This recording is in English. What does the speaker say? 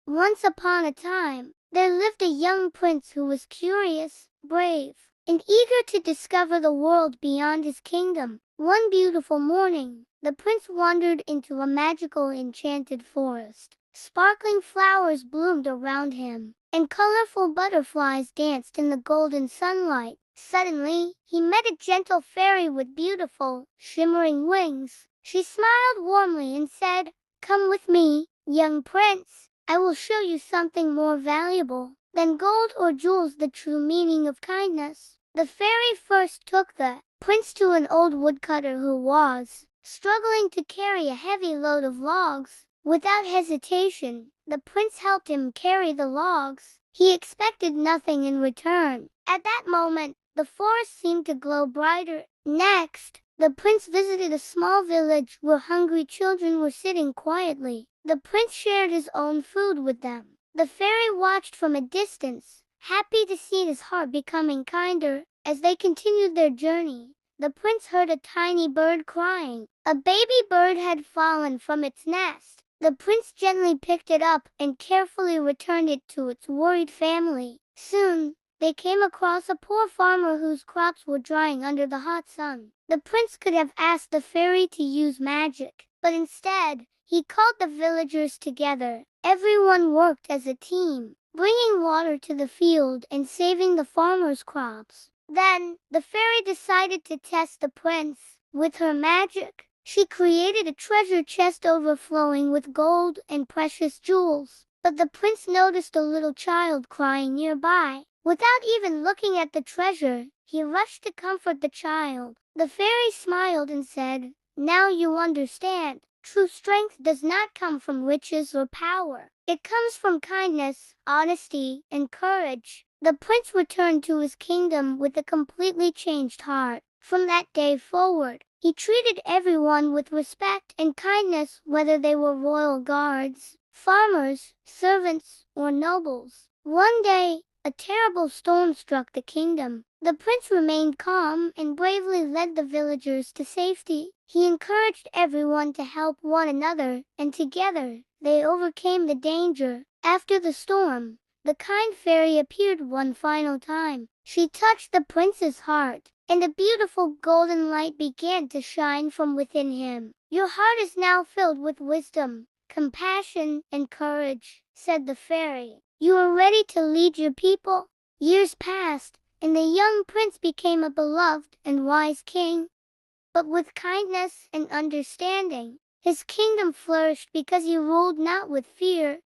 Once upon a time, there lived a young prince who was curious, brave, and eager to discover the world beyond his kingdom. One beautiful morning, the prince wandered into a magical enchanted forest. Sparkling flowers bloomed around him, and colorful butterflies danced in the golden sunlight. Suddenly, he met a gentle fairy with beautiful, shimmering wings. She smiled warmly and said, "Come with me, young prince. I will show you something more valuable than gold or jewels, the true meaning of kindness." The fairy first took the prince to an old woodcutter who was struggling to carry a heavy load of logs. Without hesitation, the prince helped him carry the logs. He expected nothing in return. At that moment, the forest seemed to glow brighter. Next, the prince visited a small village where hungry children were sitting quietly. The prince shared his own food with them. The fairy watched from a distance, happy to see his heart becoming kinder. As they continued their journey, the prince heard a tiny bird crying. A baby bird had fallen from its nest. The prince gently picked it up and carefully returned it to its worried family. Soon, they came across a poor farmer whose crops were drying under the hot sun. The prince could have asked the fairy to use magic, but instead, he called the villagers together. Everyone worked as a team, bringing water to the field and saving the farmer's crops. Then, the fairy decided to test the prince. With her magic, she created a treasure chest overflowing with gold and precious jewels. But the prince noticed a little child crying nearby. Without even looking at the treasure, he rushed to comfort the child. The fairy smiled and said, "Now you understand. True strength does not come from riches or power. It comes from kindness, honesty, and courage." The prince returned to his kingdom with a completely changed heart. From that day forward, he treated everyone with respect and kindness, whether they were royal guards, farmers, servants, or nobles. One day, a terrible storm struck the kingdom. The prince remained calm and bravely led the villagers to safety. He encouraged everyone to help one another, and together, they overcame the danger. After the storm, the kind fairy appeared one final time. She touched the prince's heart, and a beautiful golden light began to shine from within him. "Your heart is now filled with wisdom, compassion, and courage," said the fairy. "You are ready to lead your people." Years passed, and the young prince became a beloved and wise king. But with kindness and understanding, his kingdom flourished because he ruled not with fear,